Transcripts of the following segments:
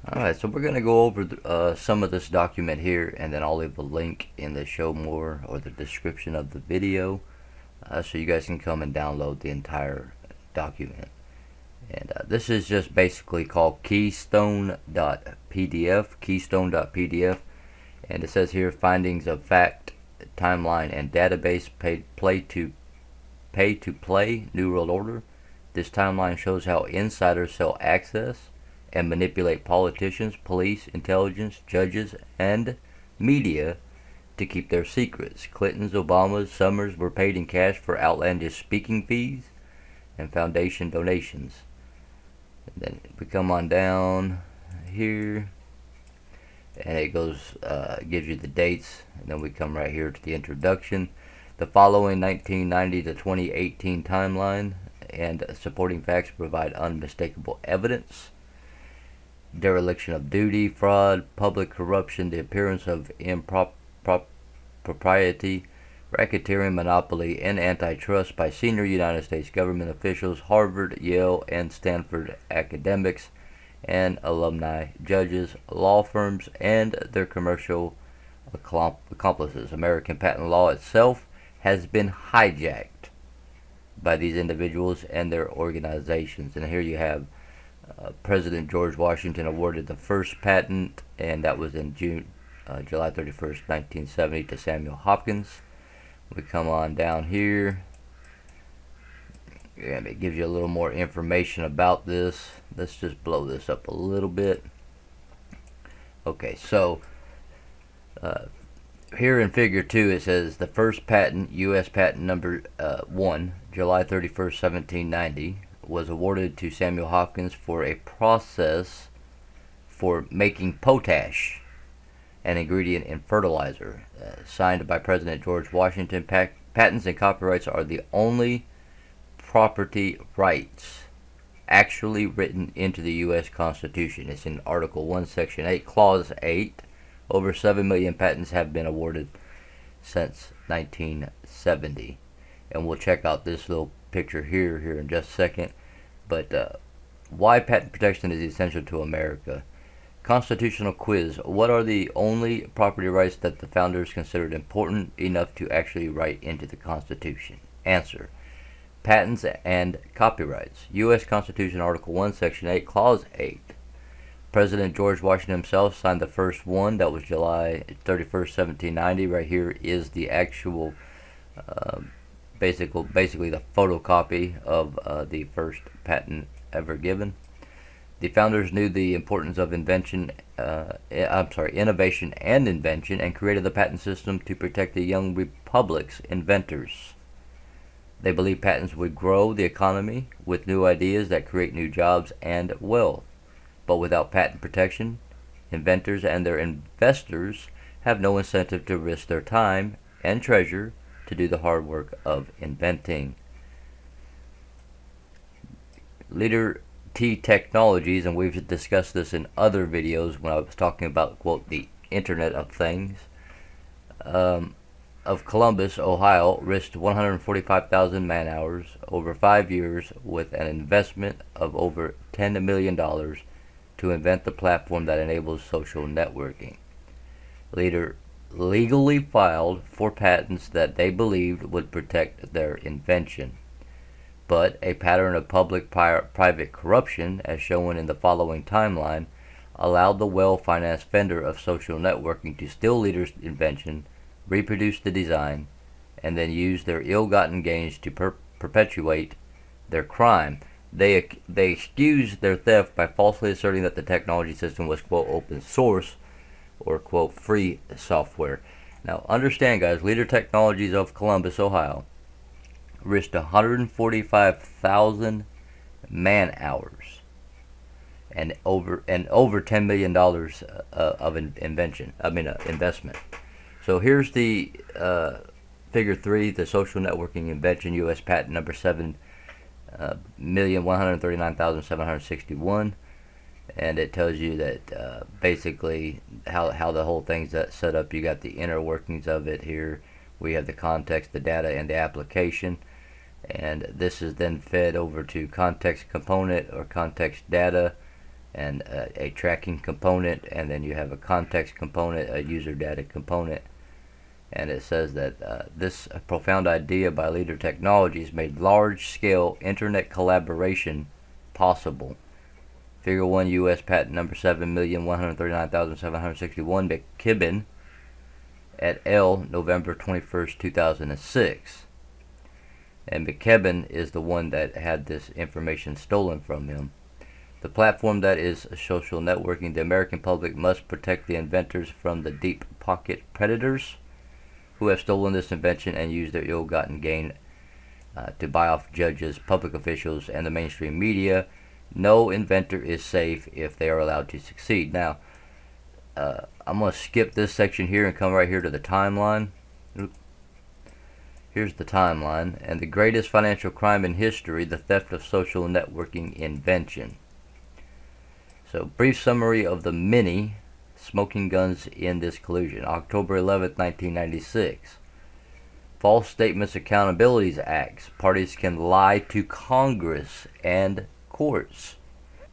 Alright, so we're going to go over some of this document here, and then I'll leave a link in the show more or the description of the video so you guys can come and download the entire document. And this is just basically called Keystone.pdf, and it says here findings of fact, timeline, and database pay-to-play New World Order. This timeline shows how insiders sell access and manipulate politicians, police, intelligence, judges, and media to keep their secrets. Clinton's, Obama's, Summers were paid in cash for outlandish speaking fees and foundation donations. And then we come on down here, and it goes, gives you the dates, and then we come right here to the introduction. The following 1990 to 2018 timeline and supporting facts provide unmistakable evidence. Dereliction of duty, fraud, public corruption, the appearance of impropriety, racketeering, monopoly, and antitrust by senior United States government officials, Harvard, Yale, and Stanford academics, and alumni, judges, law firms, and their commercial accomplices. American patent law itself has been hijacked by these individuals and their organizations. And here you have President George Washington awarded the first patent, and that was in July 31st, 1970 to Samuel Hopkins. We come on down here, and it gives you a little more information about this. Let's just blow this up a little bit. Okay, so here in figure 2 it says the first patent, U.S. patent number 1, July 31st, 1790, was awarded to Samuel Hopkins for a process for making potash, an ingredient in fertilizer. Signed by President George Washington. Patents and copyrights are the only property rights actually written into the U.S. Constitution. It's in Article 1, Section 8, Clause 8. Over 7 million patents have been awarded since 1970. And we'll check out this little picture here in just a second. But why patent protection is essential to America. Constitutional quiz. What are the only property rights that the founders considered important enough to actually write into the Constitution? Answer. Patents and copyrights. U.S. Constitution, Article 1, Section 8, Clause 8. President George Washington himself signed the first one. That was July 31st, 1790. Right here is the actual basically the photocopy of the first patent ever given. The founders knew the importance of innovation and invention, and created the patent system to protect the young republic's inventors. They believed patents would grow the economy with new ideas that create new jobs and wealth. But without patent protection, inventors and their investors have no incentive to risk their time and treasure to do the hard work of inventing. Leader T Technologies, and we've discussed this in other videos when I was talking about, quote, the Internet of Things, of Columbus, Ohio, risked 145,000 man-hours over 5 years with an investment of over $10 million to invent the platform that enables social networking. Leader legally filed for patents that they believed would protect their invention. But a pattern of public-private corruption, as shown in the following timeline, allowed the well-financed vendor of social networking to steal leaders' invention, reproduce the design, and then use their ill-gotten gains to perpetuate their crime. They excused their theft by falsely asserting that the technology system was, quote, open source or, quote, free software. Now, understand, guys, Leader Technologies of Columbus, Ohio, risked 145,000 man-hours and over $10 million of investment. So here's the figure 3, the social networking invention, U.S. patent number 7,139,761, and it tells you that basically how the whole thing's set up. You got the inner workings of it here. We have the context, the data, and the application, and this is then fed over to context component or context data, and a tracking component, and then you have a context component, a user data component. And it says that this profound idea by Leader Technologies made large-scale internet collaboration possible. Figure 1, U.S. patent number 7,139,761, McKibben et al., November 21st, 2006. And McKibben is the one that had this information stolen from him. The platform that is social networking, the American public must protect the inventors from the deep pocket predators who have stolen this invention and used their ill-gotten gain to buy off judges, public officials, and the mainstream media. No inventor is safe if they are allowed to succeed. Now, I'm going to skip this section here and come right here to the timeline. Here's the timeline. And the greatest financial crime in history, the theft of social networking invention. So, brief summary of the many smoking guns in this collusion. October 11th, 1996. False Statements Accountability Acts. Parties can lie to Congress and courts.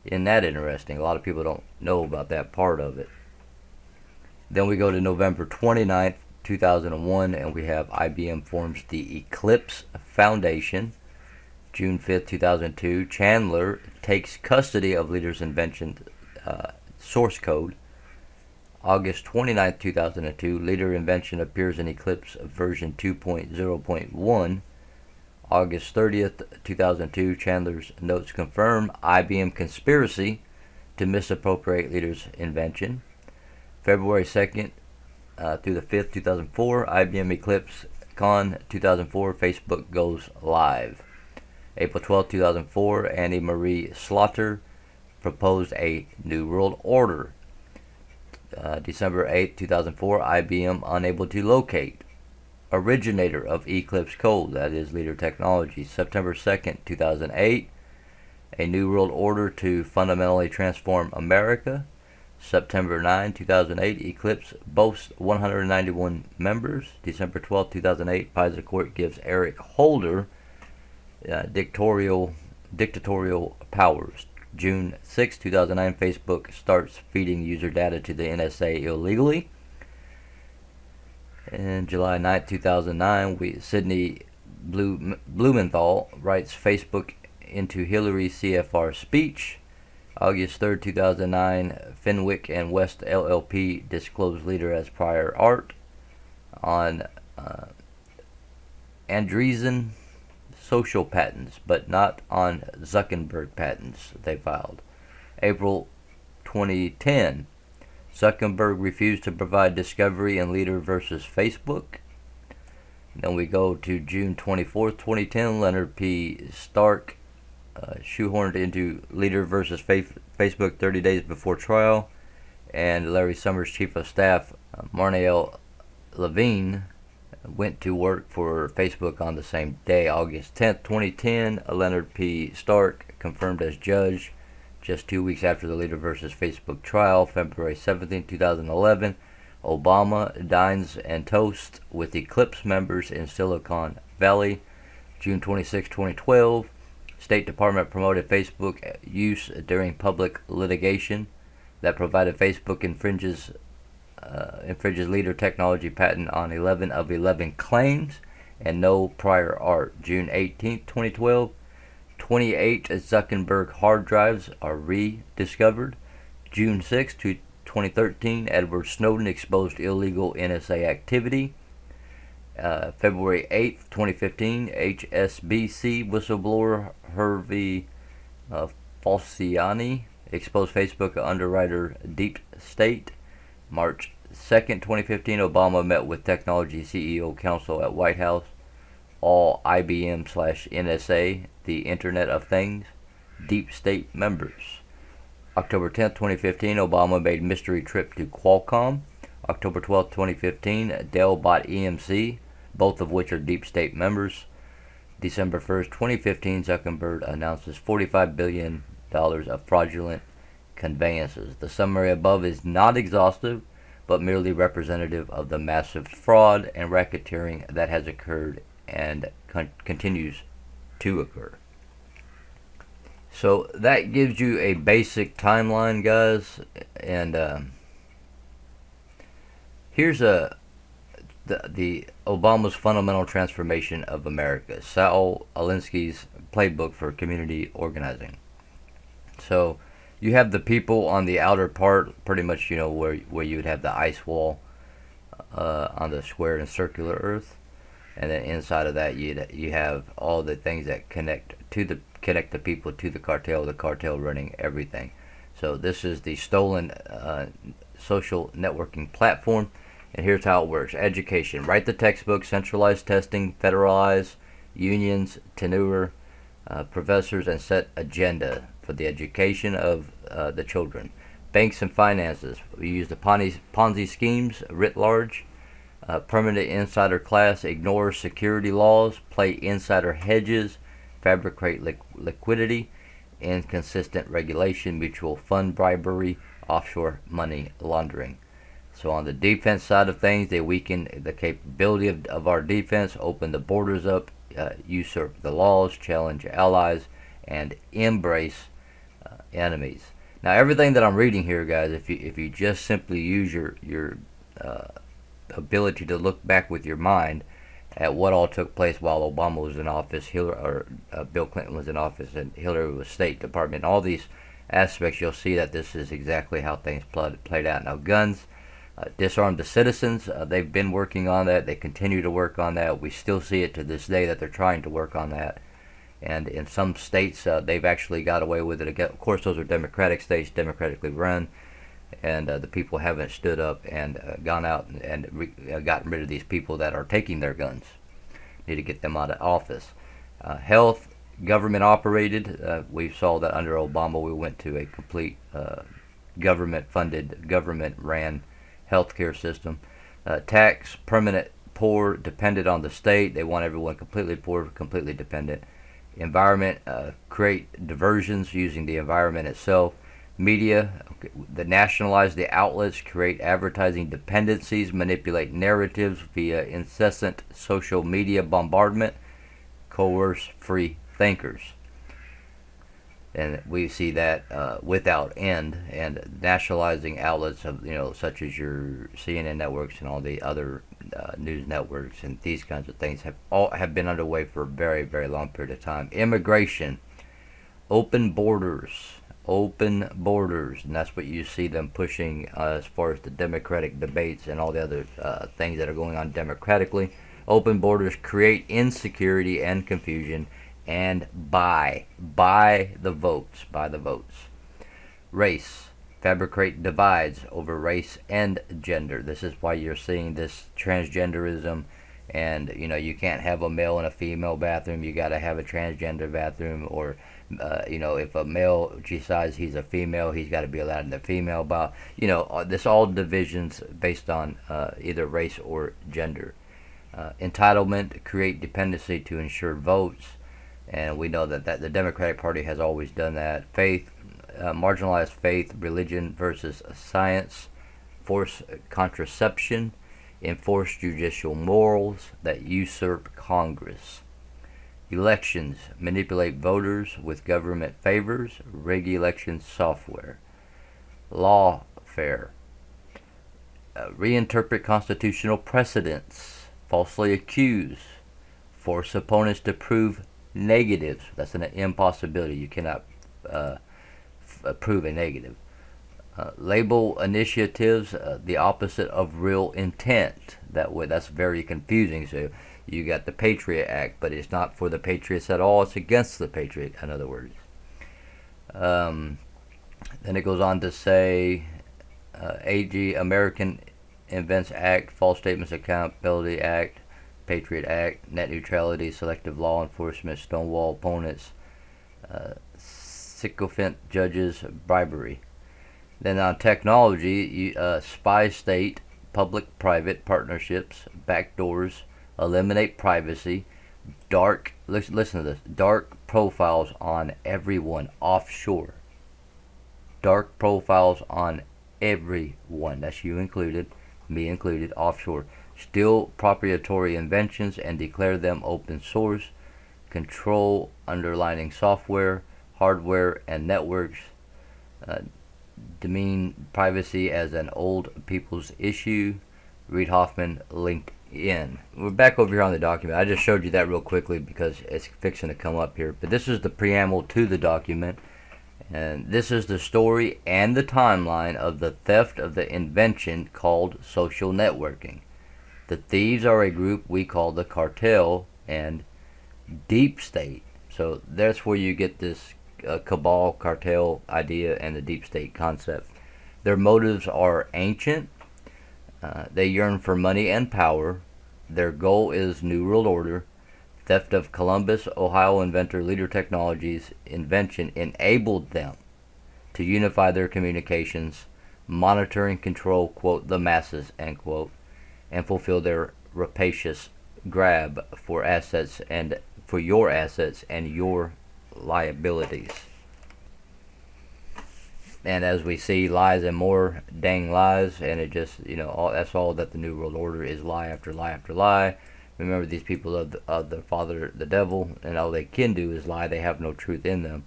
Isn't that interesting? A lot of people don't know about that part of it. Then we go to November 29th, 2001, and we have IBM forms the Eclipse Foundation. June 5th, 2002, Chandler takes custody of Leader's invention source code. August 29th, 2002, Leader invention appears in Eclipse version 2.0.1. August 30th, 2002, Chandler's notes confirm IBM conspiracy to misappropriate Leader's invention. February 2nd through the 5th, 2004, IBM Eclipse Con 2004, Facebook goes live. April 12, 2004, Annie Marie Slaughter proposed a New World Order. December 8, 2004, IBM unable to locate originator of Eclipse code, that is Leader Technologies. September 2nd, 2008, a New World Order to fundamentally transform America. September 9, 2008, Eclipse boasts 191 members. December 12, 2008, Pfizer court gives Eric Holder dictatorial powers. June 6, 2009, Facebook starts feeding user data to the NSA illegally. And July 9, 2009, Sidney Blumenthal writes Facebook into Hillary CFR speech. August 3, 2009, Fenwick and West LLP disclose Leader as prior art on Andreessen social patents, but not on Zuckerberg patents they filed. April 2010, Zuckerberg refused to provide discovery in Leader versus Facebook. Then we go to June 24th, 2010, Leonard P. Stark shoehorned into Leader versus Facebook 30 days before trial. And Larry Summers' chief of staff, Marnell Levine, went to work for Facebook on the same day. August 10th, 2010, Leonard P. Stark confirmed as judge just 2 weeks after the Leader versus Facebook trial. February 17, 2011, Obama dines and toasts with Eclipse members in Silicon Valley. June 26, 2012, State Department promoted Facebook use during public litigation that provided Facebook infringes Leader technology patent on 11 of 11 claims and no prior art. June 18, 2012, 28 Zuckerberg hard drives are rediscovered. June 6, 2013, Edward Snowden exposed illegal NSA activity. February 8, 2015, HSBC whistleblower Hervé Falciani exposed Facebook underwriter Deep State. March 2nd, 2015, Obama met with Technology CEO Council at White House. All IBM/NSA, the Internet of Things, Deep State members. October 10th, 2015, Obama made mystery trip to Qualcomm. October 12th, 2015, Dell bought EMC, both of which are Deep State members. December 1st, 2015, Zuckerberg announces $45 billion of fraudulent conveyances. The summary above is not exhaustive, but merely representative of the massive fraud and racketeering that has occurred and continues to occur. So that gives you a basic timeline, guys. And here's the Obama's fundamental transformation of America, Saul Alinsky's playbook for community organizing. So you have the people on the outer part, pretty much, where you would have the ice wall on the square and circular Earth, and then inside of that you have all the things that connect the people to the cartel running everything. So this is the stolen social networking platform, and here's how it works. Education: write the textbook, centralized testing, federalize unions, tenure professors, and set agenda for the education of the children. Banks and finances: we use the Ponzi schemes writ large. Permanent insider class: ignore security laws, play insider hedges, fabricate liquidity, inconsistent regulation, mutual fund bribery, offshore money laundering. So on the defense side of things, they weaken the capability of our defense, open the borders up, usurp the laws, challenge allies, and embrace enemies. Now, everything that I'm reading here, guys, if you just simply use your ability to look back with your mind at what all took place while Obama was in office, Bill Clinton was in office, and Hillary was State Department, all these aspects, you'll see that this is exactly how things played out. Now, guns, disarm the citizens. They've been working on that. They continue to work on that. We still see it to this day that they're trying to work on that. And in some states, they've actually got away with it. Of course, those are Democratic states, democratically run, and the people haven't stood up and gone out and gotten rid of these people that are taking their guns. Need to get them out of office. Health, government operated. We saw that under Obama we went to a complete government-funded, government-ran healthcare system. Tax, permanent poor, dependent on the state. They want everyone completely poor, completely dependent. Environment, create diversions using the environment itself. Media, the nationalize the outlets, create advertising dependencies, manipulate narratives via incessant social media bombardment, coerce free thinkers. And we see that without end, and nationalizing outlets of such as your CNN networks and all the other news networks and these kinds of things have been underway for a very, very long period of time. Immigration, open borders, and that's what you see them pushing as far as the Democratic debates and all the other things that are going on democratically. Open borders create insecurity and confusion, and buy the votes. Race, fabricate divides over race and gender. This is why you're seeing this transgenderism, and you can't have a male and a female bathroom. You got to have a transgender bathroom, or if a male decides he's a female, he's got to be allowed in the female bath. This all divisions based on either race or gender. Entitlement, create dependency to ensure votes. And we know that the Democratic Party has always done that. Faith, marginalized faith, religion versus science, force contraception, enforce judicial morals that usurp Congress. Elections, manipulate voters with government favors, rig election software. Lawfare, reinterpret constitutional precedents, falsely accuse, force opponents to prove negatives. That's an impossibility. You cannot prove a negative. Label initiatives the opposite of real intent. That's very confusing. So you got the Patriot Act, but it's not for the Patriots at all. It's against the Patriot, in other words. Then it goes on to say, AG, American Invents Act, False Statements Accountability Act, Patriot Act, net neutrality, selective law enforcement, stonewall opponents, sycophant judges, bribery. Then on technology, spy state, public-private partnerships, backdoors, eliminate privacy, listen to this, dark profiles on everyone offshore. Dark profiles on everyone, that's you included, me included, offshore. Steal proprietary inventions and declare them open source. Control underlying software. hardware and networks, demean privacy as an old people's issue. Reid Hoffman, LinkedIn. We're back over here on the document. I just showed you that real quickly because it's fixing to come up here. But this is the preamble to the document. And this is the story and the timeline of the theft of the invention called social networking. The thieves are a group we call the cartel and deep state. So that's where you get this cabal cartel idea and the deep state concept. Their motives are ancient. They yearn for money and power. Their goal is New World Order. Theft of Columbus, Ohio inventor Leader Technologies' invention enabled them to unify their communications, monitor and control, quote, the masses, end quote, and fulfill their rapacious grab for assets and for your assets and your liabilities. And as we see, lies and more dang lies, and it just, that's all that the New World Order is, lie after lie after lie. Remember, these people of the father, the devil, and all they can do is lie. They have no truth in them.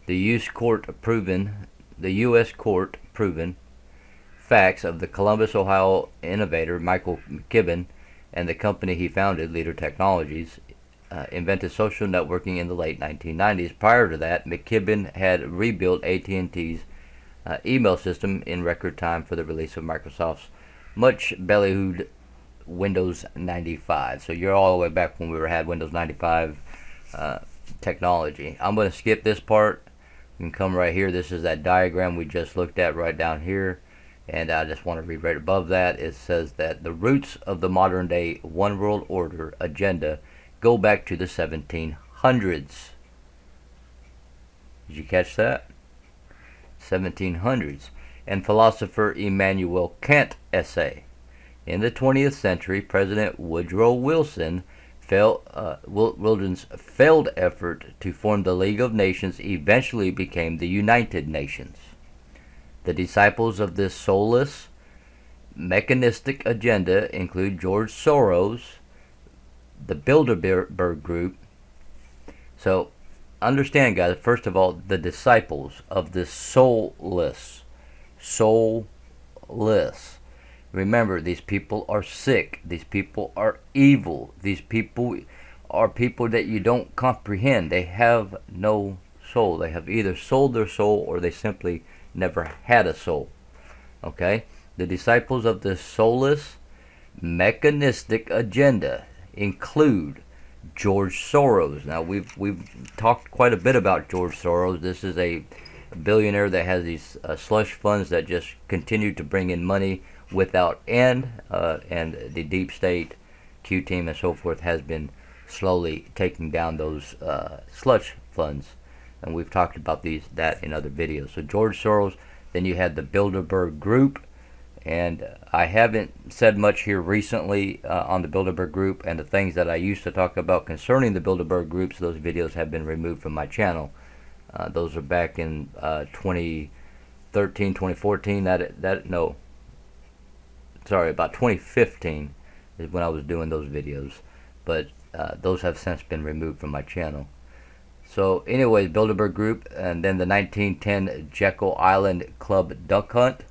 The U.S. court proven facts of the Columbus, Ohio innovator Michael McKibben and the company he founded, Leader Technologies, invented social networking in the late 1990s. Prior to that, McKibben had rebuilt AT&T's email system in record time for the release of Microsoft's much ballyhooed Windows 95. So you're all the way back when we had Windows 95 technology. I'm going to skip this part. You can come right here. This is that diagram we just looked at right down here. And I just want to read right above that. It says that the roots of the modern day one world order agenda go back to the 1700s. Did you catch that? 1700s. And philosopher Immanuel Kant essay. In the 20th century, President Woodrow Wilson's failed effort to form the League of Nations eventually became the United Nations. The disciples of this soulless, mechanistic agenda include George Soros, the Bilderberg Group. So, understand, guys, first of all, the disciples of this soulless. Remember, these people are sick. These people are evil. These people are people that you don't comprehend. They have no soul. They have either sold their soul or they simply never had a soul. Okay? The disciples of this soulless, mechanistic agenda include George Soros. Now, we've talked quite a bit about George Soros. This is a billionaire that has these slush funds that just continue to bring in money without end, and the deep state, Q team, and so forth has been slowly taking down those slush funds, and we've talked about that in other videos. So George Soros, then you had the Bilderberg Group, and I haven't said much here recently on the Bilderberg Group, and the things that I used to talk about concerning the Bilderberg Groups, those videos have been removed from my channel. Those are back in 2013, 2014. About 2015 is when I was doing those videos, but those have since been removed from my channel. So anyways, Bilderberg Group, and then the 1910 Jekyll Island Club Duck Hunt.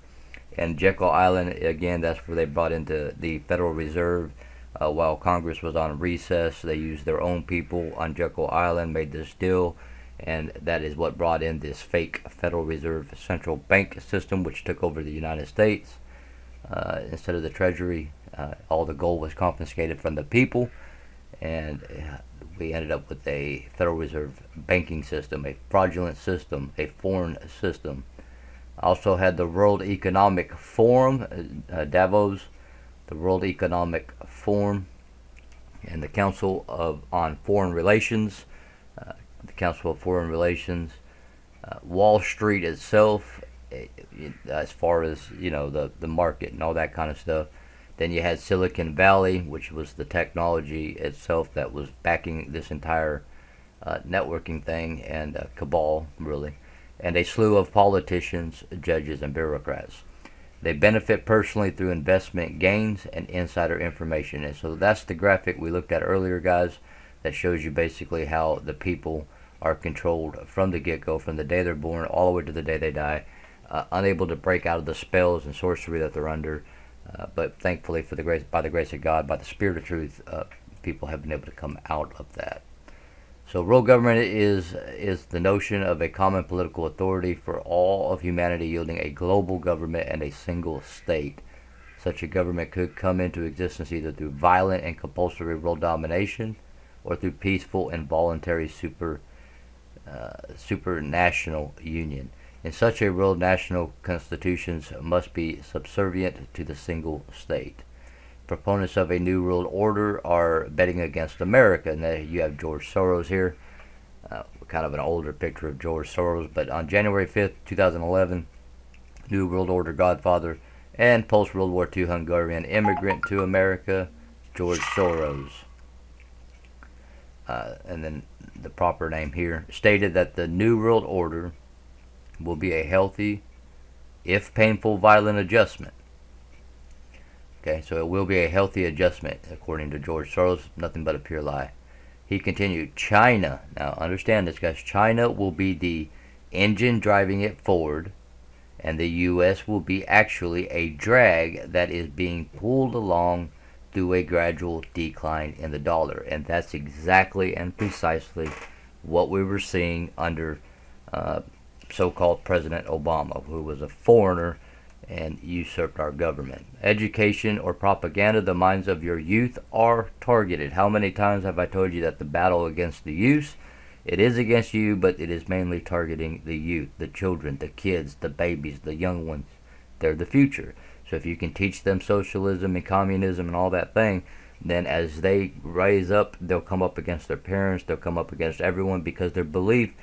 And Jekyll Island, again, that's where they brought into the Federal Reserve while Congress was on recess. They used their own people on Jekyll Island, made this deal, and that is what brought in this fake Federal Reserve central bank system, which took over the United States. Instead of the Treasury, all the gold was confiscated from the people, and we ended up with a Federal Reserve banking system, a fraudulent system, a foreign system. Also had the World Economic Forum, Davos, the World Economic Forum, and the Council on Foreign Relations, the Council of Foreign Relations, Wall Street itself, as far as the market and all that kind of stuff. Then you had Silicon Valley, which was the technology itself that was backing this entire networking thing, and cabal, really, and a slew of politicians, judges, and bureaucrats. They benefit personally through investment gains and insider information. And so that's the graphic we looked at earlier, guys, that shows you basically how the people are controlled from the get-go, from the day they're born all the way to the day they die, unable to break out of the spells and sorcery that they're under. But thankfully, by the grace of God, by the Spirit of truth, people have been able to come out of that. So world government is the notion of a common political authority for all of humanity, yielding a global government and a single state. Such a government could come into existence either through violent and compulsory world domination or through peaceful and voluntary supranational union. In such a world, national constitutions must be subservient to the single state. Proponents of a new world order are betting against America. And you have George Soros here, kind of an older picture of George Soros. But on January 5th, 2011, New World Order godfather and post-World War II Hungarian immigrant to America, George Soros, and then the proper name here, stated that the New World Order will be a healthy, if painful, violent adjustment. Okay, so it will be a healthy adjustment, according to George Soros. Nothing but a pure lie. He continued, China, now understand this, guys, China will be the engine driving it forward, and the U.S. will be actually a drag that is being pulled along through a gradual decline in the dollar. And that's exactly and precisely what we were seeing under so-called President Obama, who was a foreigner and usurped our government. Education or propaganda, the minds of your youth are targeted. How many times have I told you that the battle against the youth, it is against you, but it is mainly targeting the youth, the children, the kids, the babies, the young ones. They're the future. So if you can teach them socialism and communism and all that thing, then as they rise up, they'll come up against their parents, they'll come up against everyone, because their belief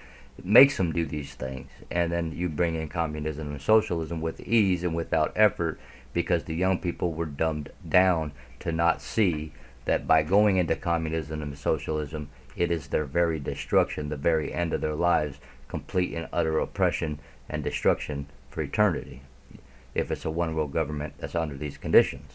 makes them do these things. And then you bring in communism and socialism with ease and without effort, because the young people were dumbed down to not see that by going into communism and socialism, it is their very destruction, the very end of their lives, complete and utter oppression and destruction for eternity, if it's a one world government that's under these conditions.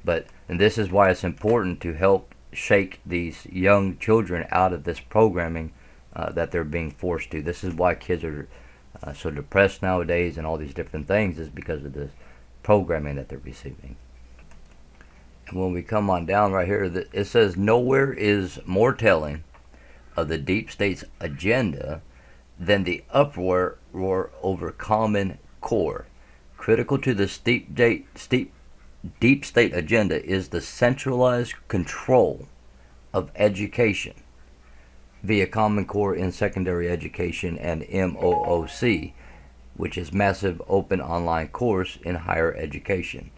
And this is why it's important to help shake these young children out of this programming that they're being forced to. This is why kids are so depressed nowadays and all these different things, is because of this programming that they're receiving. And when we come on down right here, it says, nowhere is more telling of the deep state's agenda than the uproar over Common Core. Critical to the deep state agenda is the centralized control of education via Common Core in secondary education and MOOC, which is massive open online course in higher education,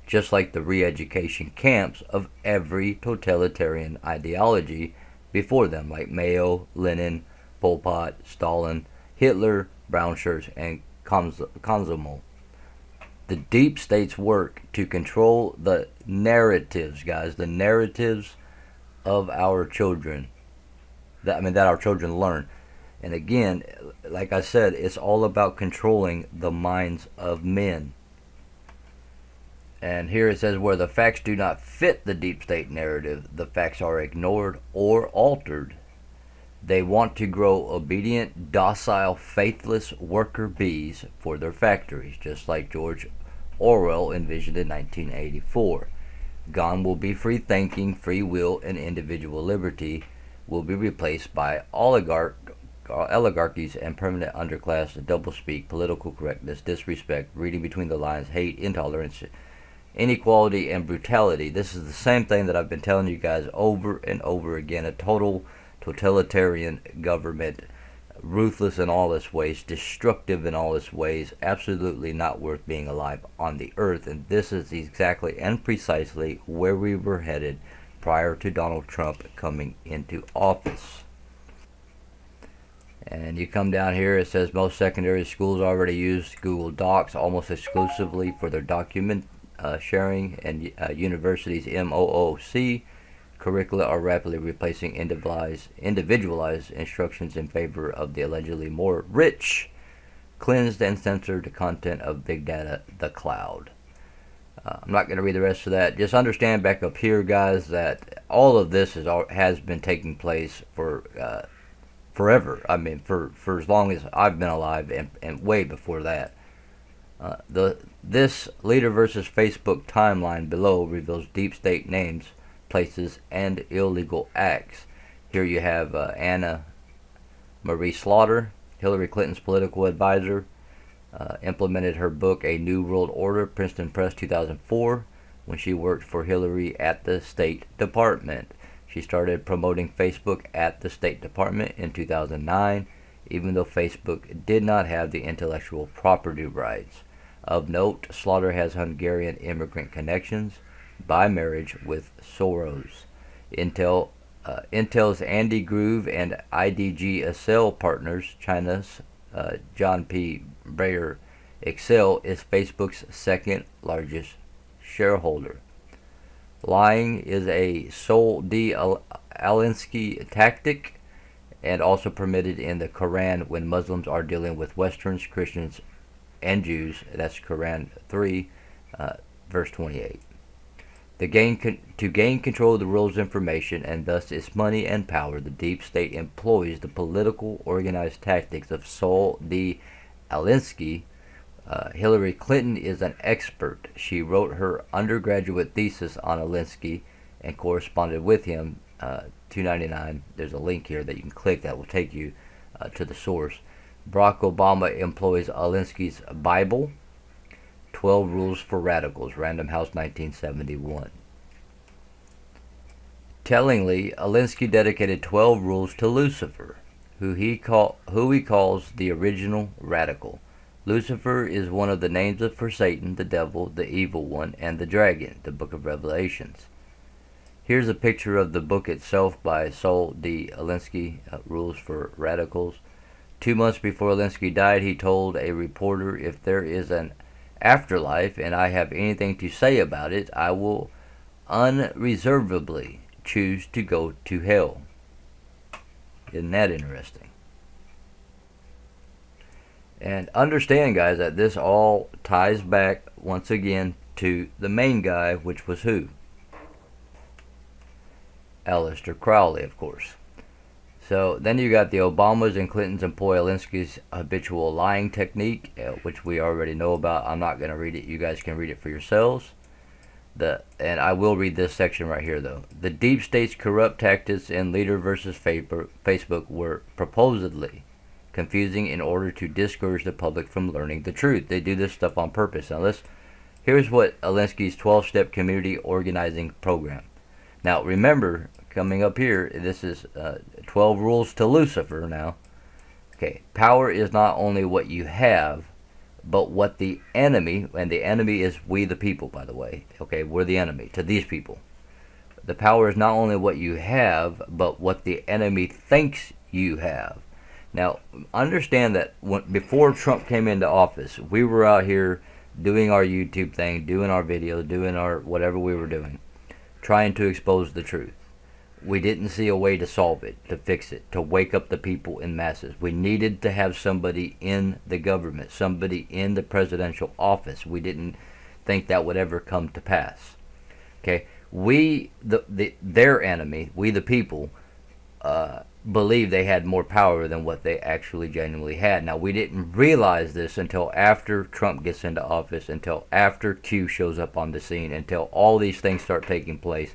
just like the re-education camps of every totalitarian ideology before them, like Mao, Lenin, Pol Pot, Stalin, Hitler, brown shirts, and Komsomol. The deep state's work to control the narratives, guys, the narratives of our children, that our children learn. And again, like I said, it's all about controlling the minds of men. And here it says, where the facts do not fit the deep state narrative, the facts are ignored or altered. They want to grow obedient, docile, faithless worker bees for their factories, just like George Orwell envisioned in 1984. Gone will be free thinking, free will, and individual liberty will be replaced by oligarchies and permanent underclass, doublespeak, political correctness, disrespect, reading between the lines, hate, intolerance, inequality, and brutality. This is the same thing that I've been telling you guys over and over again. A total totalitarian government, ruthless in all its ways, destructive in all its ways, absolutely not worth being alive on the earth. And this is exactly and precisely where we were headed prior to Donald Trump coming into office. And you come down here, it says most secondary schools already use Google Docs almost exclusively for their document sharing, and universities' MOOC curricula are rapidly replacing individualized instructions in favor of the allegedly more rich, cleansed, and censored content of big data, the cloud. I'm not going to read the rest of that. Just understand back up here, guys, that all of this has been taking place for forever. I mean, for as long as I've been alive, and way before that. This Leader versus Facebook timeline below reveals deep state names, places, and illegal acts. Here you have Anna Marie Slaughter, Hillary Clinton's political advisor, implemented her book A New World Order, Princeton Press, 2004, when she worked for Hillary at the State Department. She started promoting Facebook at the State Department in 2009, even though Facebook did not have the intellectual property rights. Of note, Slaughter has Hungarian immigrant connections by marriage with Soros. Intel's Andy Grove and IDG Excel partners, China's John P. Breyer. Excel is Facebook's second largest shareholder. Lying is a Sol D. Alinsky tactic, and also permitted in the Quran when Muslims are dealing with Westerns, Christians, and Jews. That's Quran 3, verse 28. To gain control of the world's information and thus its money and power, the deep state employs the political organized tactics of Sol D. Alinsky. Hillary Clinton is an expert. She wrote her undergraduate thesis on Alinsky and corresponded with him. 299. There's a link here that you can click that will take you to the source. Barack Obama employs Alinsky's Bible, 12 Rules for Radicals, Random House, 1971. Tellingly, Alinsky dedicated 12 rules to Lucifer, who he calls the original radical. Lucifer is one of the names for Satan, the devil, the evil one, and the dragon, the book of Revelations. Here's a picture of the book itself by Sol D. Alinsky, Rules for Radicals. 2 months before Alinsky died, he told a reporter, "If there is an afterlife and I have anything to say about it, I will unreservedly choose to go to hell." Isn't that interesting? And understand, guys, that this all ties back once again to the main guy, which was who? Aleister Crowley, of course. So then you got the Obamas and Clintons employ Alinsky's habitual lying technique, which we already know about. I'm not going to read it. You guys can read it for yourselves. And I will read this section right here, though. The deep state's corrupt tactics in Leader versus Facebook were supposedly confusing in order to discourage the public from learning the truth. They do this stuff on purpose. Now, here's what Alinsky's 12-step community organizing program. Now, remember, coming up here, this is 12 rules to Lucifer now. Okay, power is not only what you have, but what the enemy, and the enemy is we the people, by the way. Okay, we're the enemy to these people. The power is not only what you have, but what the enemy thinks you have. Now, understand that before Trump came into office, we were out here doing our YouTube thing, doing our videos, doing our whatever we were doing, trying to expose the truth. We didn't see a way to solve it, to fix it, to wake up the people in masses. We needed to have somebody in the government, somebody in the presidential office. We didn't think that would ever come to pass. Okay, their enemy, we the people, believed they had more power than what they actually genuinely had. Now, we didn't realize this until after Trump gets into office, until after Q shows up on the scene, until all these things start taking place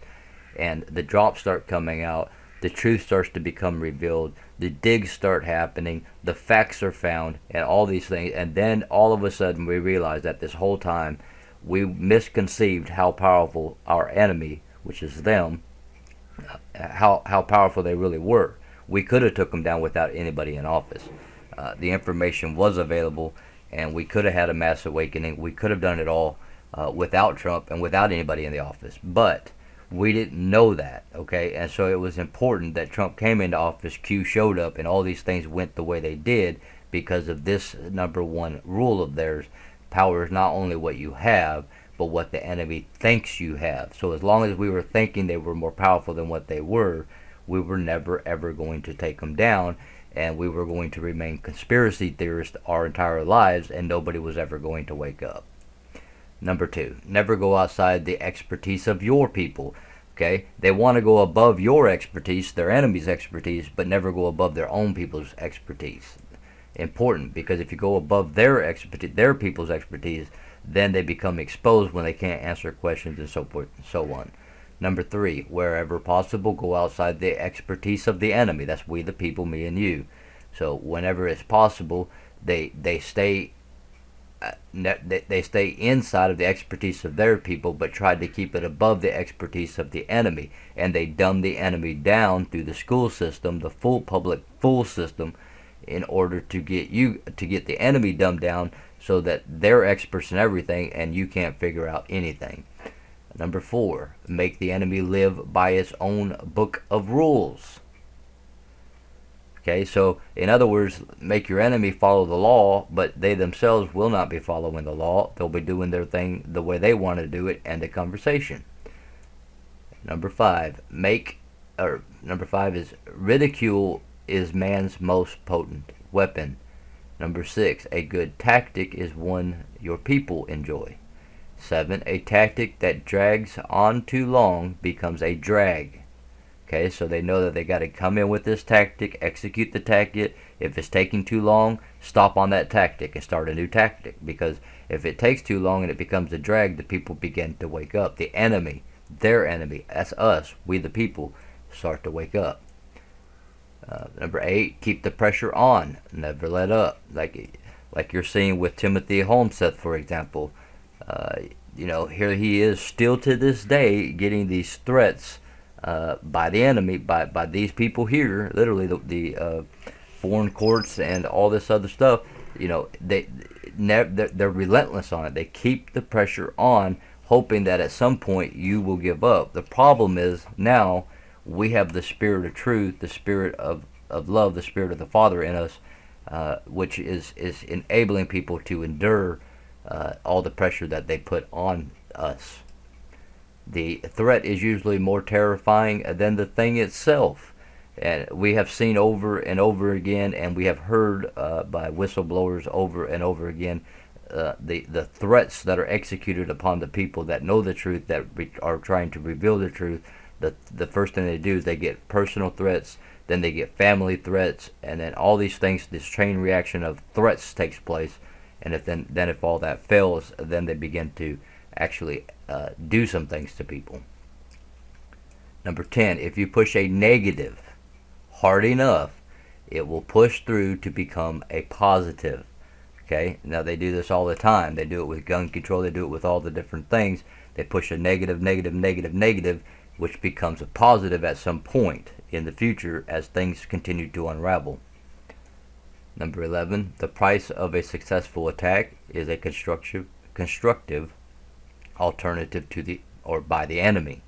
and the drops start coming out, the truth starts to become revealed, the digs start happening, the facts are found, and all these things. And then all of a sudden we realize that this whole time we misconceived how powerful our enemy, which is them, how powerful they really were. We could have took them down without anybody in office. The information was available, and we could have had a mass awakening. We could have done it all without Trump and without anybody in the office. But we didn't know that, okay? And so it was important that Trump came into office, Q showed up, and all these things went the way they did because of this number one rule of theirs. Power is not only what you have, but what the enemy thinks you have. So as long as we were thinking they were more powerful than what they were, we were never ever going to take them down, and we were going to remain conspiracy theorists our entire lives, and nobody was ever going to wake up. Number 2, never go outside the expertise of your people. Okay, they want to go above your expertise, their enemy's expertise, but never go above their own people's expertise. Important, because if you go above their expertise, their people's expertise, then they become exposed when they can't answer questions and so forth and so on. Number 3, wherever possible, go outside the expertise of the enemy. That's we the people, me and you. So whenever it's possible, they stay they stay inside of the expertise of their people, but try to keep it above the expertise of the enemy, and they dumb the enemy down through the school system, the full public system, in order to get the enemy dumbed down so that they're experts in everything and you can't figure out anything. Number 4, make the enemy live by its own book of rules. Okay, so in other words, make your enemy follow the law, but they themselves will not be following the law. They'll be doing their thing the way they want to do it, end of conversation. Number 5 is ridicule is man's most potent weapon. Number 6, a good tactic is one your people enjoy. 7, a tactic that drags on too long becomes a drag. Okay, so they know that they got to come in with this tactic, execute the tactic. If it's taking too long, stop on that tactic and start a new tactic. Because if it takes too long and it becomes a drag, the people begin to wake up. The enemy, their enemy, that's us, we the people, start to wake up. Number 8, keep the pressure on, never let up. Like you're seeing with Timothy Holmseth, for example. Here he is still to this day getting these threats by the enemy, by these people here, literally the foreign courts and all this other stuff. They're relentless on it. They keep the pressure on, hoping that at some point you will give up. The problem is now we have the spirit of truth, the spirit of love, the spirit of the Father in us, which is enabling people to endure all the pressure that they put on us. The threat is usually more terrifying than the thing itself. And we have seen over and over again, and we have heard by whistleblowers over and over again, the threats that are executed upon the people that know the truth, that are trying to reveal the truth. The first thing they do is they get personal threats, then they get family threats, and then all these things, this chain reaction of threats takes place. And if all that fails, then they begin to actually do some things to people. Number 10, if you push a negative hard enough, it will push through to become a positive. Okay, now they do this all the time. They do it with gun control. They do it with all the different things. They push a negative, which becomes a positive at some point in the future as things continue to unravel. Number 11, the price of a successful attack is a constructive alternative to by the enemy.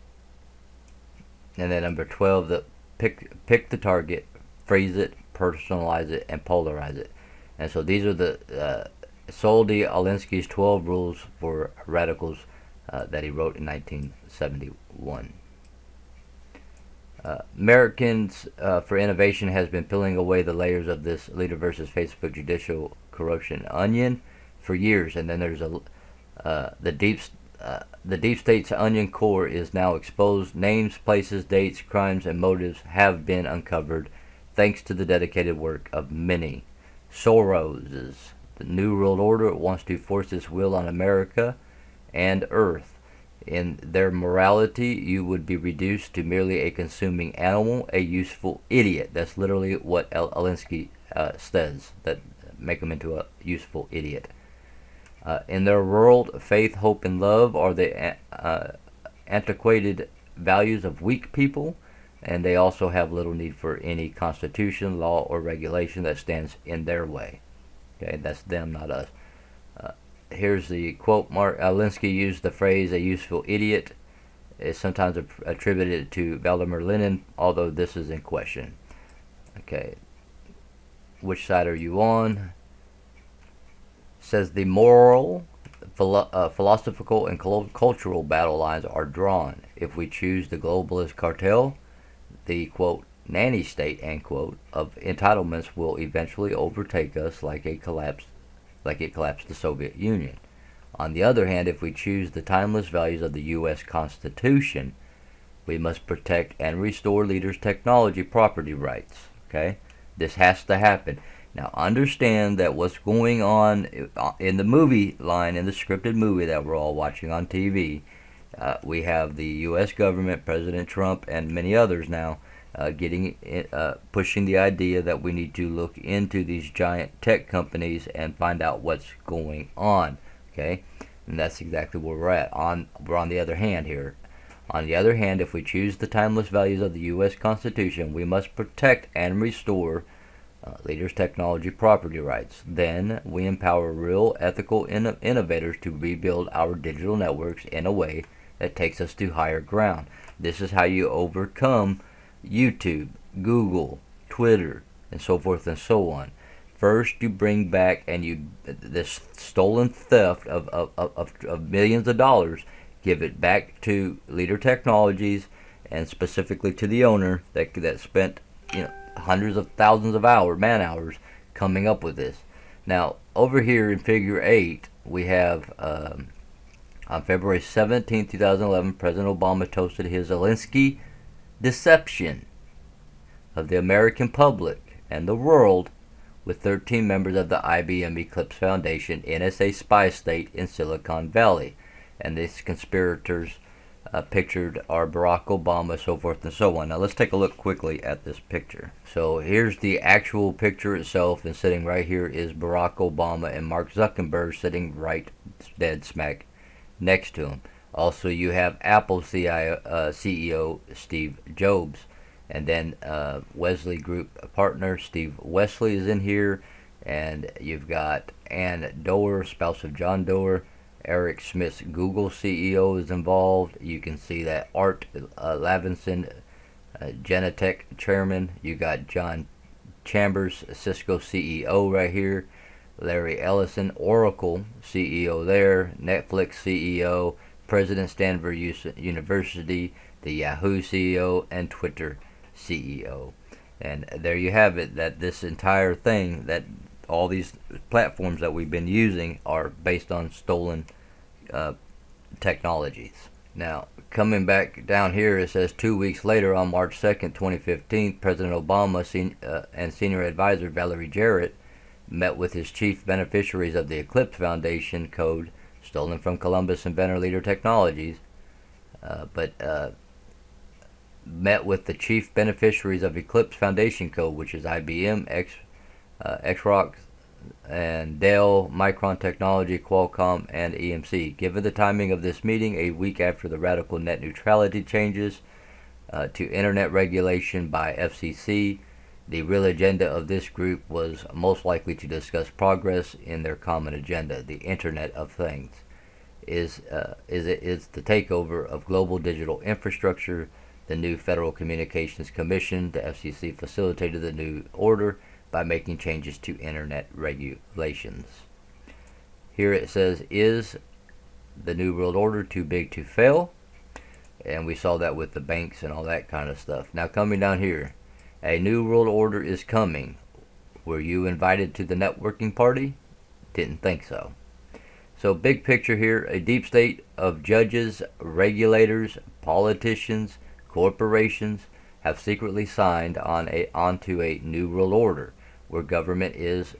And then number 12, pick the target, phrase it, personalize it, and polarize it. And so these are the Soldy Alinsky's 12 rules for radicals that he wrote in 1971. Americans for Innovation has been peeling away the layers of this leader versus Facebook judicial corruption onion for years, and then there's the deep state's onion core is now exposed. Names, places, dates, crimes, and motives have been uncovered thanks to the dedicated work of many. Soros, the New World Order, wants to force its will on America and Earth. In their morality, you would be reduced to merely a consuming animal, a useful idiot. That's literally what Alinsky says, that make them into a useful idiot. In their world, faith, hope, and love are the antiquated values of weak people, and they also have little need for any constitution, law, or regulation that stands in their way. Okay, that's them, not us. Here's the quote. Alinsky used the phrase "a useful idiot." It's sometimes attributed to Vladimir Lenin, although this is in question. Okay, which side are you on? Says the moral, philosophical, and cultural battle lines are drawn. If we choose the globalist cartel, the quote nanny state end quote of entitlements will eventually overtake us like it collapsed the Soviet Union. On the other hand, if we choose the timeless values of the U.S. Constitution, We must protect and restore leaders' technology property rights. Okay? This has to happen. Now, understand that what's going on in the movie line, in the scripted movie that we're all watching on TV, we have the U.S. government, President Trump, and many others now pushing the idea that we need to look into these giant tech companies and find out what's going on. Okay? And that's exactly where we're at. We're on the other hand here. On the other hand, if we choose the timeless values of the U.S. Constitution, we must protect and restore leaders' technology property rights. Then we empower real ethical innovators to rebuild our digital networks in a way that takes us to higher ground. This is how you overcome YouTube, Google, Twitter, and so forth and so on. First, you bring back this stolen theft of millions of dollars, give it back to Leader Technologies, and specifically to the owner that spent hundreds of thousands of man hours coming up with this. Now, over here in Figure 8, we have on February 17, 2011, President Obama toasted his Zelensky deception of the American public and the world with 13 members of the IBM Eclipse Foundation NSA spy state in Silicon Valley. And these conspirators pictured are Barack Obama, so forth and so on. Now let's take a look quickly at this picture. So here's the actual picture itself, and sitting right here is Barack Obama and Mark Zuckerberg sitting right dead smack next to him. Also, you have Apple CEO Steve Jobs, and then Wesley Group partner Steve Wesley is in here, and you've got Ann Doerr, spouse of John Doerr. Eric Schmidt's Google CEO is involved. You can see that Art Levinson, Genentech chairman. You got John Chambers, Cisco CEO right here. Larry Ellison, Oracle CEO there. Netflix CEO. President Stanford University, the Yahoo CEO, and Twitter CEO. And there you have it, that this entire thing, that all these platforms that we've been using are based on stolen technologies. Now, coming back down here, it says 2 weeks later, on March 2nd, 2015, President Obama and senior advisor Valerie Jarrett met with his chief beneficiaries of the Eclipse Foundation code stolen from Columbus inventor Leader Technologies, met with the chief beneficiaries of Eclipse Foundation code, which is IBM, Xerox, and Dell, Micron Technology, Qualcomm, and EMC. Given the timing of this meeting, a week after the radical net neutrality changes to internet regulation by FCC, the real agenda of this group was most likely to discuss progress in their common agenda, the Internet of Things. Is the takeover of global digital infrastructure. The new Federal Communications Commission, the FCC, facilitated the new order by making changes to internet regulations. Here it says, is the New World Order too big to fail? And we saw that with the banks and all that kind of stuff. Now coming down here, a New World Order is coming. Were you invited to the networking party? Didn't think so. So big picture here, a deep state of judges, regulators, politicians, corporations have secretly signed onto a New World Order where government is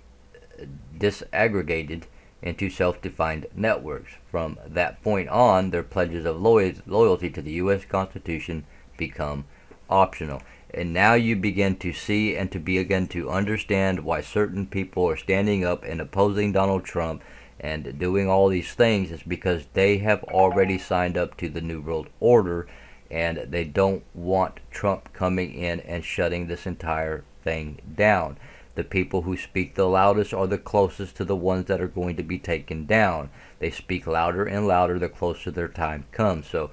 disaggregated into self-defined networks. From that point on, their pledges of loyalty to the U.S. Constitution become optional. And now you begin to see and to begin to understand why certain people are standing up and opposing Donald Trump and doing all these things. Is because they have already signed up to the New World Order, and they don't want Trump coming in and shutting this entire thing down. The people who speak the loudest are the closest to the ones that are going to be taken down. They speak louder and louder the closer their time comes. So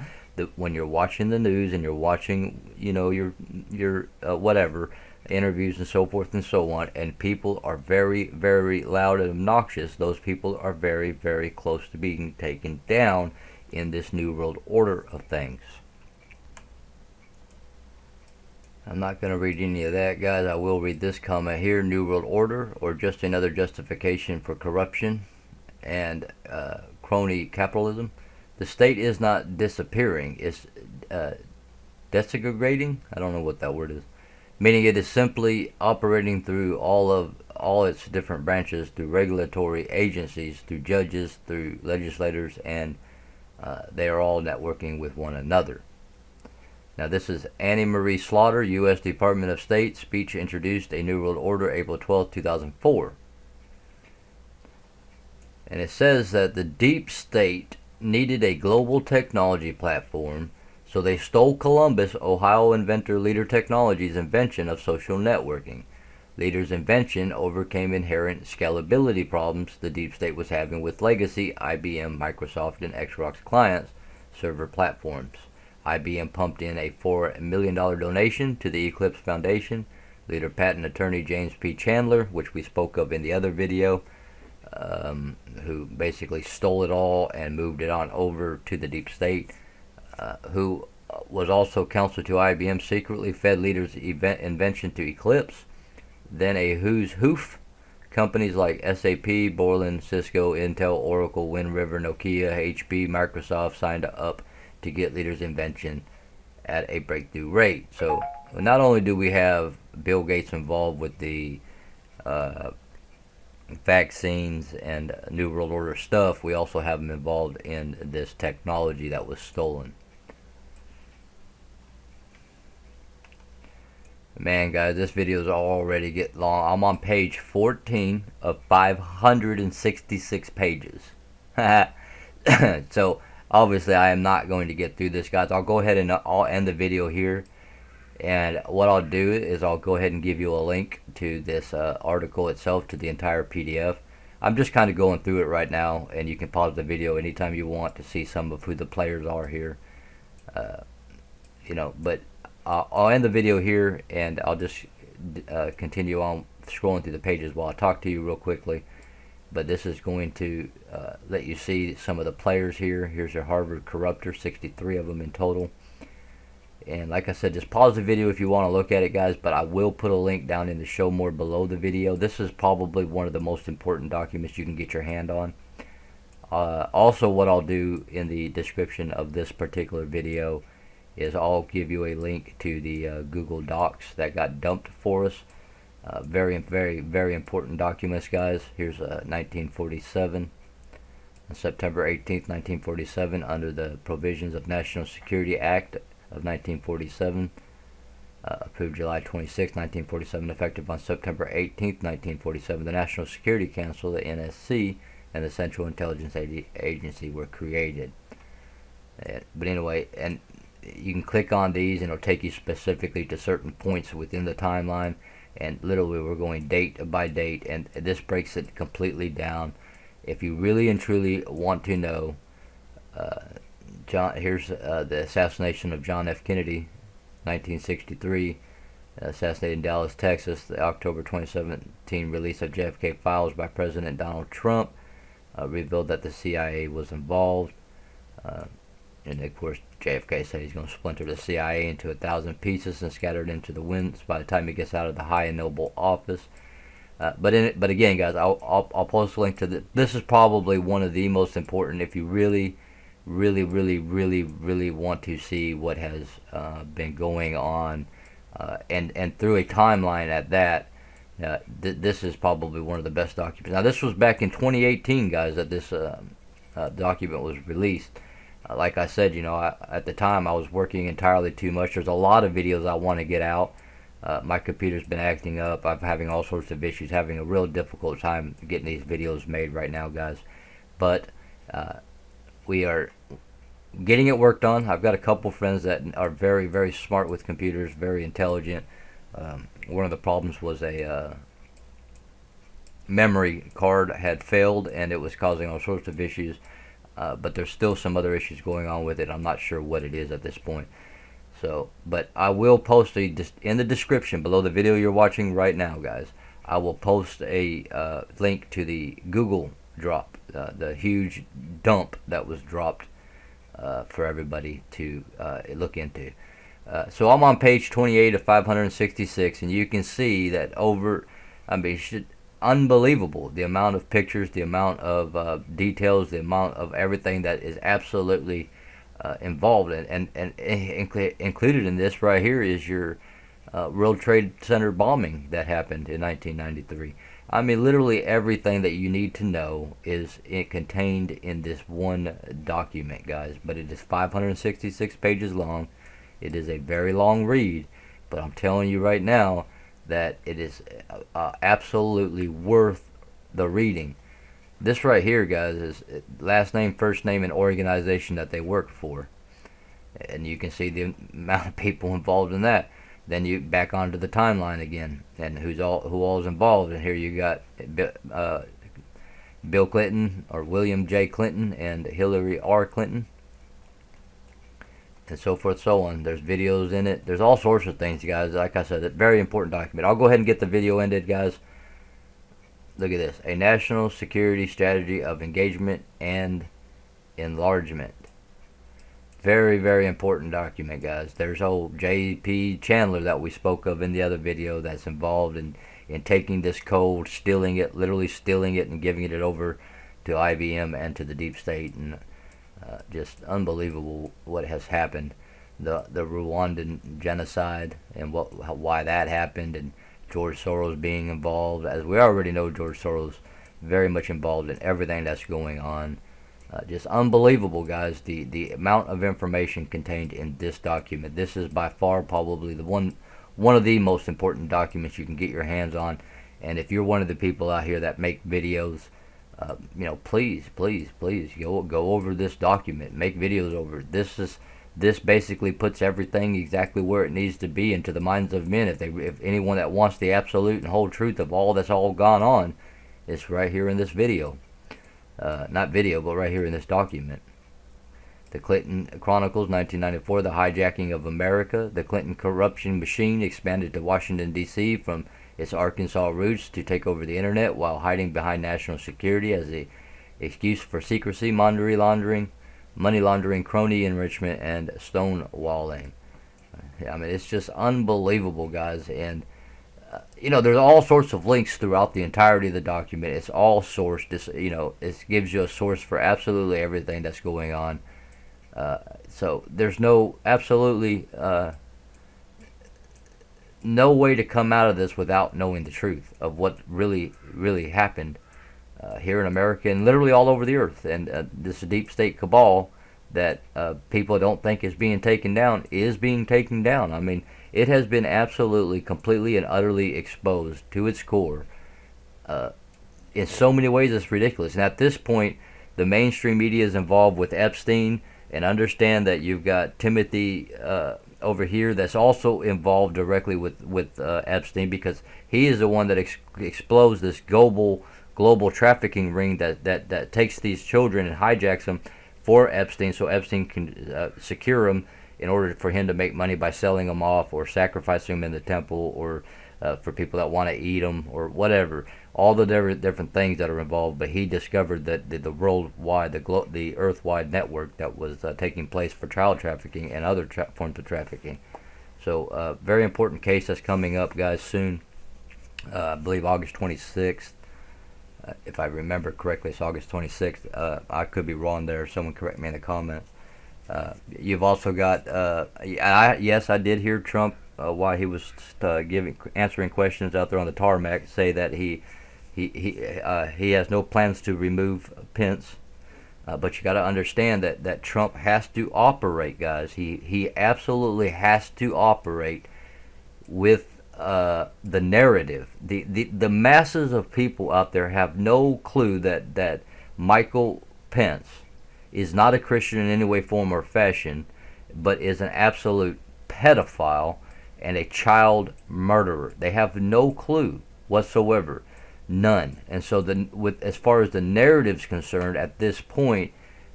when you're watching the news and you're watching, your whatever interviews and so forth and so on, and people are very, very loud and obnoxious, those people are very, very close to being taken down in this New World Order of things. I'm not going to read any of that, guys. I will read this comment here. New World Order, or just another justification for corruption and crony capitalism. The state is not disappearing. It's desegregating. I don't know what that word is. Meaning it is simply operating through all its different branches, through regulatory agencies, through judges, through legislators, and they are all networking with one another. Now this is Annie Marie Slaughter, U.S. Department of State. Speech introduced a New World Order, April 12, 2004. And it says that the deep state needed a global technology platform, so they stole Columbus, Ohio inventor Leader Technologies' invention of social networking. Leader's invention overcame inherent scalability problems the deep state was having with legacy IBM, Microsoft, and Xbox clients server platforms. IBM pumped in a $4 million donation to the Eclipse Foundation. Leader patent attorney James P. Chandler, which we spoke of in the other video, who basically stole it all and moved it on over to the deep state, who was also counsel to IBM, secretly fed Leader's invention to Eclipse. Then a who's hoof companies like SAP, Borland, Cisco, Intel, Oracle, Wind River, Nokia, HP, Microsoft signed up to get Leader's invention at a breakthrough rate. So not only do we have Bill Gates involved with the vaccines and New World Order stuff, we also have him involved in this technology that was stolen. Man, guys, this video is already getting long. I'm on page 14 of 566 pages. So obviously I am not going to get through this, guys. I'll go ahead and I'll end the video here, and what I'll do is I'll go ahead and give you a link to this article itself, to the entire PDF. I'm just kind of going through it right now, and you can pause the video anytime you want to see some of who the players are here. But I'll end the video here, and I'll just continue on scrolling through the pages while I talk to you real quickly. But this is going to let you see some of the players here. Here's your Harvard corruptor, 63 of them in total. And like I said, just pause the video if you want to look at it, guys, but I will put a link down in the show more below the video. This is probably one of the most important documents you can get your hand on. Also, what I'll do in the description of this particular video is I'll give you a link to the Google Docs that got dumped for us. Very, very, very important documents, guys. Here's 1947, September 18th, 1947, under the provisions of National Security Act of 1947, approved July 26, 1947, effective on September 18th, 1947. The National Security Council, the NSC, and the Central Intelligence Agency were created. But anyway, and you can click on these and it'll take you specifically to certain points within the timeline, and literally we're going date by date, and this breaks it completely down. If you really and truly want to know, here's the assassination of John F. Kennedy, 1963, assassinated in Dallas, Texas. The October 2017 release of JFK files by President Donald Trump revealed that the CIA was involved. And of course, JFK said he's going to splinter the CIA into 1,000 pieces and scatter it into the winds by the time he gets out of the high and noble office. But again, guys, I'll post a link to this. This is probably one of the most important. If you really want to see what has been going on, and through a timeline at that, this is probably one of the best documents. Now, this was back in 2018, guys, that this document was released. Like I said, at the time I was working entirely too much. There's a lot of videos I want to get out. My computer's been acting up. I'm having all sorts of issues, having a real difficult time getting these videos made right now, guys. But we are getting it worked on. I've got a couple friends that are very, very smart with computers, very intelligent. One of the problems was a memory card had failed, and it was causing all sorts of issues. But there's still some other issues going on with it. I'm not sure what it is at this point. So, but I will post in the description below the video you're watching right now, guys. I will post a link to the Google drop, the huge dump that was dropped for everybody to look into. So I'm on page 28 of 566, and you can see that unbelievable, the amount of pictures, the amount of details, the amount of everything that is absolutely involved in, and included in this right here is your World Trade Center bombing that happened in 1993. I mean, literally everything that you need to know is contained in this one document, guys. But it is 566 pages long. It is a very long read, but I'm telling you right now that it is absolutely worth the reading. This right here, guys, is last name, first name, and organization that they work for. And you can see the amount of people involved in that. Then you back onto the timeline again, and who all is involved. And here you got Bill Clinton, or William J. Clinton, and Hillary R. Clinton, and so forth, so on. There's videos in it. There's all sorts of things, guys. Like I said, a very important document. I'll go ahead and get the video ended, guys. Look at this. A national security strategy of engagement and enlargement. Very, very important document, guys. There's old J.P. Chandler that we spoke of in the other video that's involved in taking this code, stealing it, literally stealing it and giving it over to IBM and to the deep state. And just unbelievable what has happened. The Rwandan genocide and why that happened, and George Soros being involved. As we already know, George Soros very much involved in everything that's going on. Just unbelievable, guys, the amount of information contained in this document. This is by far probably the one of the most important documents you can get your hands on. And if you're one of the people out here that make videos, please go over this document. Make videos over it. This basically puts everything exactly where it needs to be into the minds of men. If anyone that wants the absolute and whole truth of all that's all gone on, it's right here in this video. Not video, but right here in this document. The Clinton Chronicles, 1994, the hijacking of America. The Clinton corruption machine expanded to Washington, D.C. from its Arkansas roots to take over the internet while hiding behind national security as an excuse for secrecy, money laundering, crony enrichment, and stonewalling. I mean, it's just unbelievable, guys. And there's all sorts of links throughout the entirety of the document. It's all sourced. It gives you a source for absolutely everything that's going on. So there's absolutely no way to come out of this without knowing the truth of what really, really happened here in America and literally all over the earth. And this deep state cabal that people don't think is being taken down is being taken down. I mean, it has been absolutely, completely, and utterly exposed to its core. In so many ways, it's ridiculous. And at this point, the mainstream media is involved with Epstein, and understand that you've got Timothy over here that's also involved directly with Epstein, because he is the one that explodes this global trafficking ring that takes these children and hijacks them for Epstein, so Epstein can secure them in order for him to make money by selling them off or sacrificing them in the temple, or for people that want to eat them or whatever. All the different things that are involved. But he discovered that the worldwide, the earth-wide network that was taking place for child trafficking and other forms of trafficking. So very important case that's coming up, guys, soon. I believe August 26th. If I remember correctly, it's August 26th. I could be wrong there. Someone correct me in the comments. You've also got, yes, I did hear Trump while he was answering questions out there on the tarmac say that he has no plans to remove Pence. But you got to understand that Trump has to operate, guys. He absolutely has to operate with the narrative. The masses of people out there have no clue that Michael Pence is not a Christian in any way, form, or fashion, but is an absolute pedophile and a child murderer. They have no clue whatsoever, none. And so, as far as the narrative's concerned, at this point,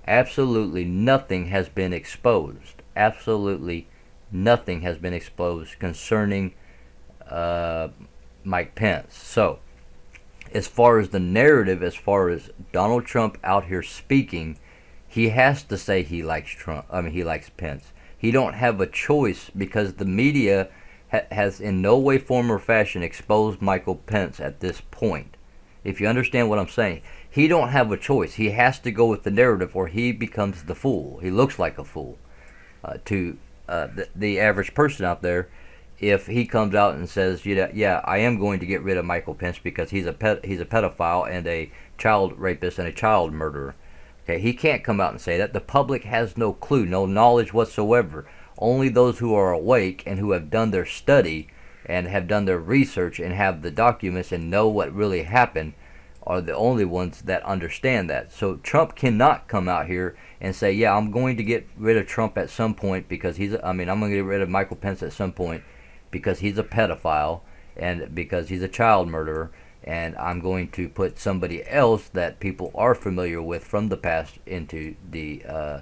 absolutely nothing has been exposed. Absolutely nothing has been exposed concerning Mike Pence. So, as far as the narrative, as far as Donald Trump out here speaking, he has to say he likes Trump. I mean, he likes Pence. He don't have a choice, because the media has in no way, form, or fashion exposed Michael Pence at this point. If you understand what I'm saying, he don't have a choice. He has to go with the narrative, or he becomes the fool. He looks like a fool to the average person out there. If he comes out and says, yeah, I am going to get rid of Michael Pence because he's a pedophile and a child rapist and a child murderer. Okay, he can't come out and say that. The public has no clue, no knowledge whatsoever. Only those who are awake and who have done their study and have done their research and have the documents and know what really happened are the only ones that understand that. So Trump cannot come out here and say, yeah, I'm going to get rid of Trump at some point because I'm going to get rid of Michael Pence at some point because he's a pedophile and because he's a child murderer, and I'm going to put somebody else that people are familiar with from the past into the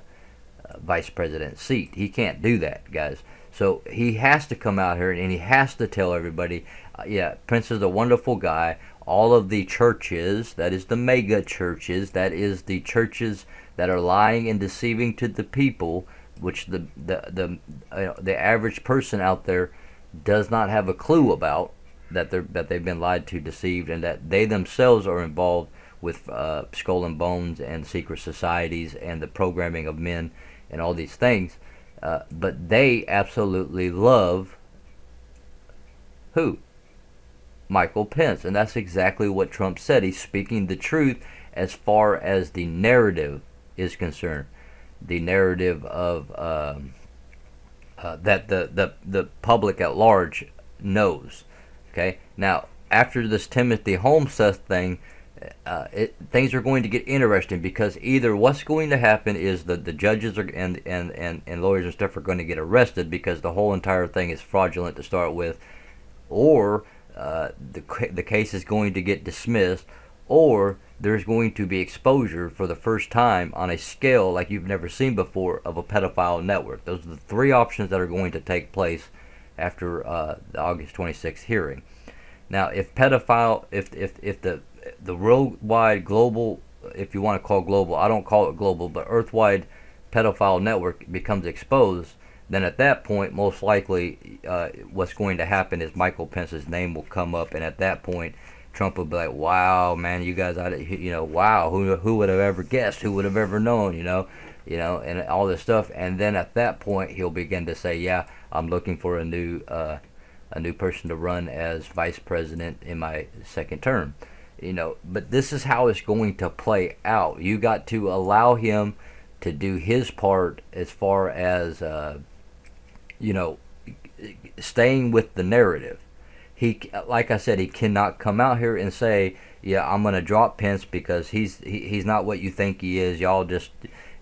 vice president seat. He can't do that, guys. So he has to come out here and he has to tell everybody, yeah, Pence is a wonderful guy. All of the churches, that is the mega churches, that is the churches that are lying and deceiving to the people, which the average person out there does not have a clue about, that they've been lied to, deceived, and that they themselves are involved with Skull and Bones and secret societies and the programming of men and all these things. But they absolutely love who? Michael Pence. And that's exactly what Trump said. He's speaking the truth as far as the narrative is concerned. The narrative of that the public at large knows. Okay. Now, after this Timothy Holmes thing, things are going to get interesting, because either what's going to happen is that the judges are, and lawyers and stuff are going to get arrested because the whole entire thing is fraudulent to start with, or the case is going to get dismissed, or there's going to be exposure for the first time on a scale like you've never seen before of a pedophile network. Those are the three options that are going to take place after the August 26th hearing. Now, if the worldwide global, if you want to call it global, I don't call it global, but earthwide pedophile network becomes exposed, then at that point, most likely, what's going to happen is Michael Pence's name will come up, and at that point, Trump will be like, "Wow, man, you guys, wow, who would have ever guessed? Who would have ever known? And all this stuff." And then at that point, he'll begin to say, "Yeah, I'm looking for a new person to run as vice president in my second term." But this is how it's going to play out. You got to allow him to do his part as far as staying with the narrative. He, like I said, he cannot come out here and say, "Yeah, I'm going to drop Pence because he's not what you think he is." Y'all just,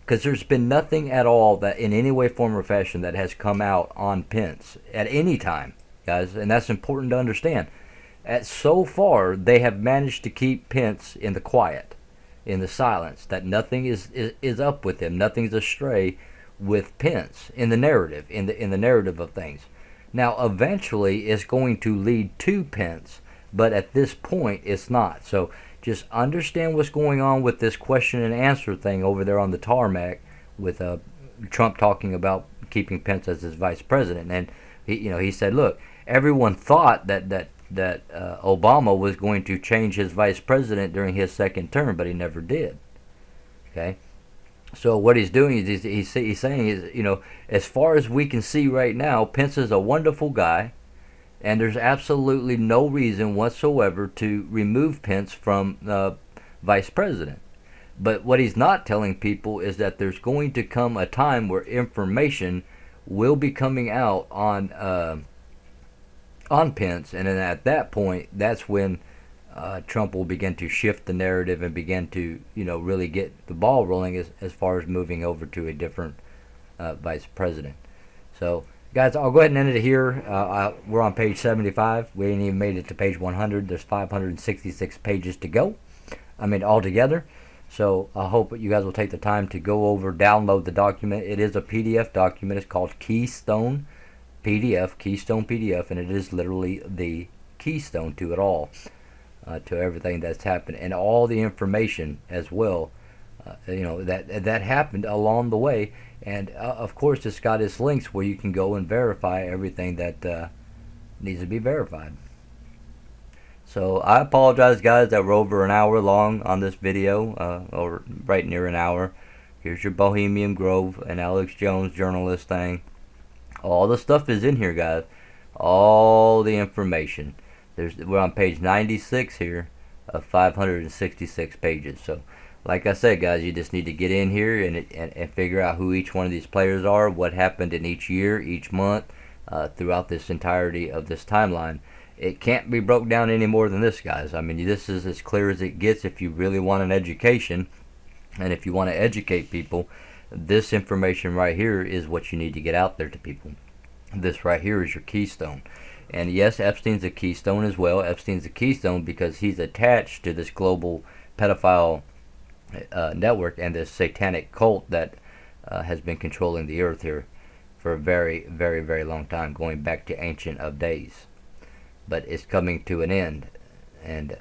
because there's been nothing at all that in any way, form, or fashion that has come out on Pence at any time, guys, and that's important to understand. So far, they have managed to keep Pence in the quiet, in the silence, that nothing is up with him, nothing's astray with Pence in the narrative, in the narrative of things. Now, eventually, it's going to lead to Pence, but at this point, it's not. So just understand what's going on with this question and answer thing over there on the tarmac, with Trump talking about keeping Pence as his vice president. And he said, "Look, everyone thought that Obama was going to change his vice president during his second term, but he never did." Okay. So what he's doing is he's saying is, as far as we can see right now, Pence is a wonderful guy, and there's absolutely no reason whatsoever to remove Pence from vice president. But what he's not telling people is that there's going to come a time where information will be coming out on Pence, and then at that point, that's when Trump will begin to shift the narrative and begin to, really get the ball rolling as far as moving over to a different vice president. So, guys, I'll go ahead and end it here. We're on page 75. We ain't even made it to page 100. There's 566 pages to go. Altogether. So I hope you guys will take the time to go over, download the document. It is a PDF document. It's called Keystone PDF, and it is literally the keystone to it all. To everything that's happened, and all the information as well, that happened along the way. And of course, it's got its links where you can go and verify everything that needs to be verified. So I apologize, guys, that we're over an hour long on this video, or right near an hour. Here's your Bohemian Grove and Alex Jones journalist thing. All the stuff is in here, guys. All the information. We're on page 96 here of 566 pages. So, like I said, guys, you just need to get in here and figure out who each one of these players are, what happened in each year, each month, throughout this entirety of this timeline. It can't be broke down any more than this, guys. I mean, this is as clear as it gets if you really want an education. And if you want to educate people, this information right here is what you need to get out there to people. This right here is your keystone. And yes, Epstein's a keystone as well. Epstein's a keystone because he's attached to this global pedophile network and this satanic cult that has been controlling the earth here for a very, very, very long time, going back to ancient of days. But it's coming to an end. And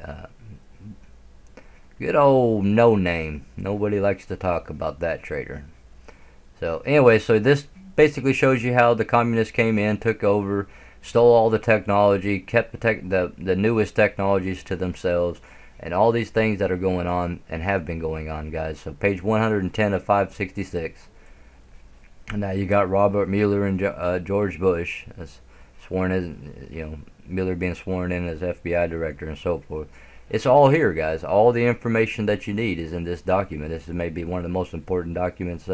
good old No Name. Nobody likes to talk about that traitor. So anyway, so this basically shows you how the communists came in, took over, stole all the technology, kept the newest technologies to themselves, and all these things that are going on and have been going on, guys. So page 110 of 566. And now you got Robert Mueller and George Bush as sworn as, Mueller being sworn in as FBI director and so forth. It's all here, guys. All the information that you need is in this document. This is maybe one of the most important documents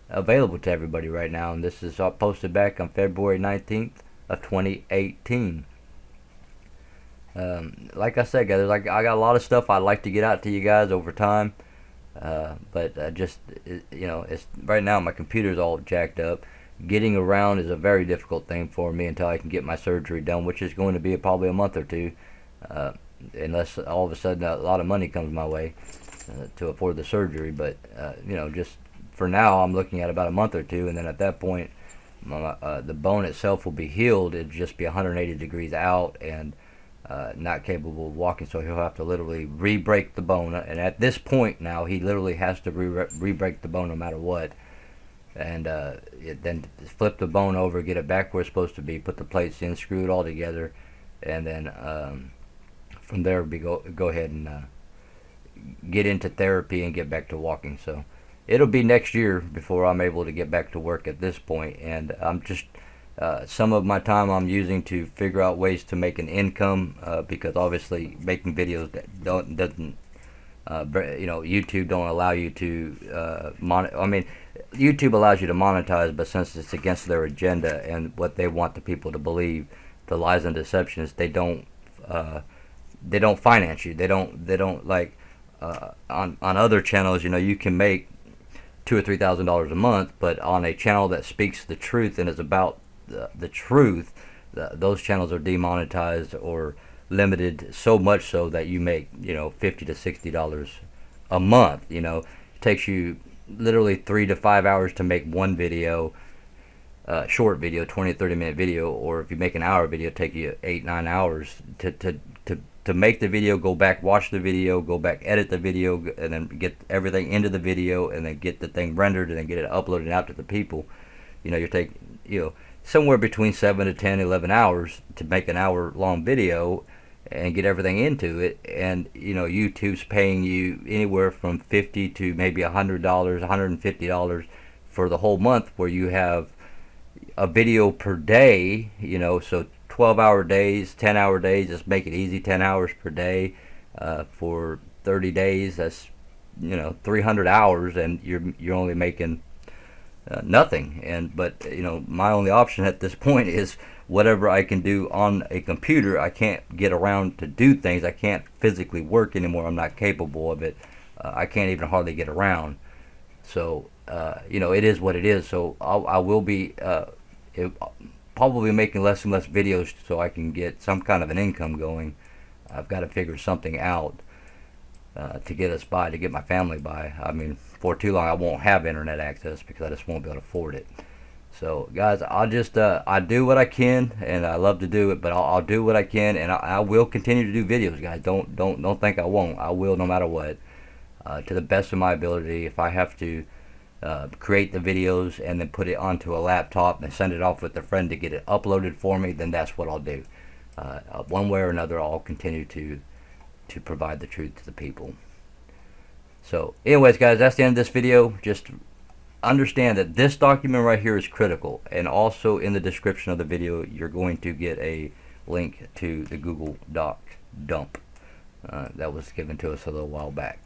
available to everybody right now, and this is posted back on February 19th of 2018. Like I said, guys, I got a lot of stuff I'd like to get out to you guys over time, but it's right now my computer's all jacked up. Getting around is a very difficult thing for me until I can get my surgery done, which is going to be probably a month or two, unless all of a sudden a lot of money comes my way to afford the surgery. But just for now, I'm looking at about a month or two, and then at that point, the bone itself will be healed. It'll just be 180 degrees out and not capable of walking, so he'll have to literally re-break the bone. And at this point now, he literally has to re-break the bone no matter what. And then flip the bone over, get it back where it's supposed to be, put the plates in, screw it all together, and then from there go ahead and get into therapy and get back to walking. So it'll be next year before I'm able to get back to work at this point, and I'm just some of my time I'm using to figure out ways to make an income, because obviously making videos doesn't YouTube don't allow you to YouTube allows you to monetize, but since it's against their agenda and what they want the people to believe, the lies and deceptions, they don't finance you. They don't like on other channels. You can make $2,000 or $3,000 a month, but on a channel that speaks the truth and is about the truth, those channels are demonetized or limited, so much so that you make $50 to $60 a month. It takes you literally 3 to 5 hours to make one video, short video, 20 to 30 minute video, or if you make an hour video, it take you 8-9 hours to make the video, go back, watch the video, go back, edit the video, and then get everything into the video, and then get the thing rendered, and then get it uploaded out to the people. You take somewhere between 7 to 10, 11 hours to make an hour long video and get everything into it. And YouTube's paying you anywhere from $50 to maybe $100, $150 for the whole month, where you have a video per day. So 12-hour days, 10-hour days, just make it easy, 10 hours per day for 30 days. That's 300 hours, and you're only making nothing. But my only option at this point is whatever I can do on a computer. I can't get around to do things. I can't physically work anymore. I'm not capable of it. I can't even hardly get around. So it is what it is. So I will be probably making less and less videos so I can get some kind of an income going. I've got to figure something out to get us by, to get my family by. I mean, for too long I won't have internet access because I just won't be able to afford it. So guys, I'll just I do what I can, and I love to do it, but I'll do what I can, and I will continue to do videos, guys. Don't think I won't. I will, no matter what, to the best of my ability. If I have to create the videos and then put it onto a laptop and send it off with a friend to get it uploaded for me, then that's what I'll do. one way or another, I'll continue to provide the truth to the people. So anyways, guys, that's the end of this video. Just understand that this document right here is critical, and also in the description of the video you're going to get a link to the Google Doc dump that was given to us a little while back.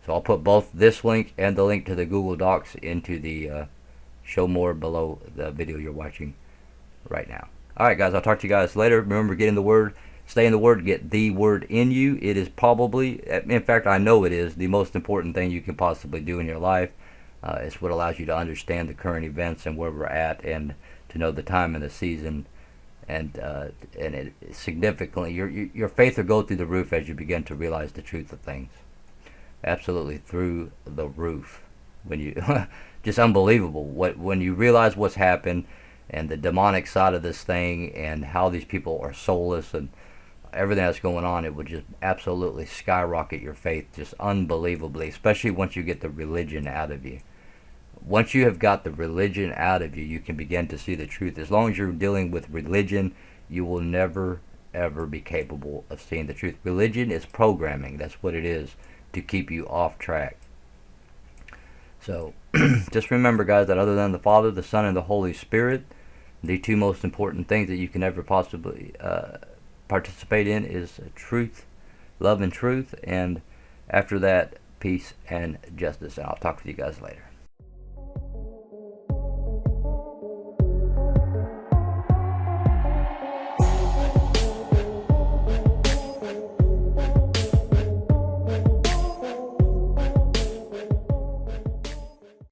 So I'll put both this link and the link to the Google Docs into the show more below the video you're watching right now. Alright guys, I'll talk to you guys later. Remember, get in the Word, stay in the Word, get the Word in you. It is probably, in fact I know it is, the most important thing you can possibly do in your life. It's what allows you to understand the current events and where we're at, and to know the time and the season, and it significantly, your faith will go through the roof as you begin to realize the truth of things. Absolutely through the roof. When you just unbelievable when you realize what's happened, and the demonic side of this thing, and how these people are soulless, and everything that's going on. It would just absolutely skyrocket your faith, just unbelievably, especially once you get the religion out of you. Once you have got the religion out of you, you can begin to see the truth. As long as you're dealing with religion, you will never ever be capable of seeing the truth. Religion is programming. That's what it is, to keep you off track. So just remember, guys, that other than the Father, the Son, and the Holy Spirit, the two most important things that you can ever possibly participate in is truth, love and truth, and after that, peace and justice. And I'll talk to you guys later.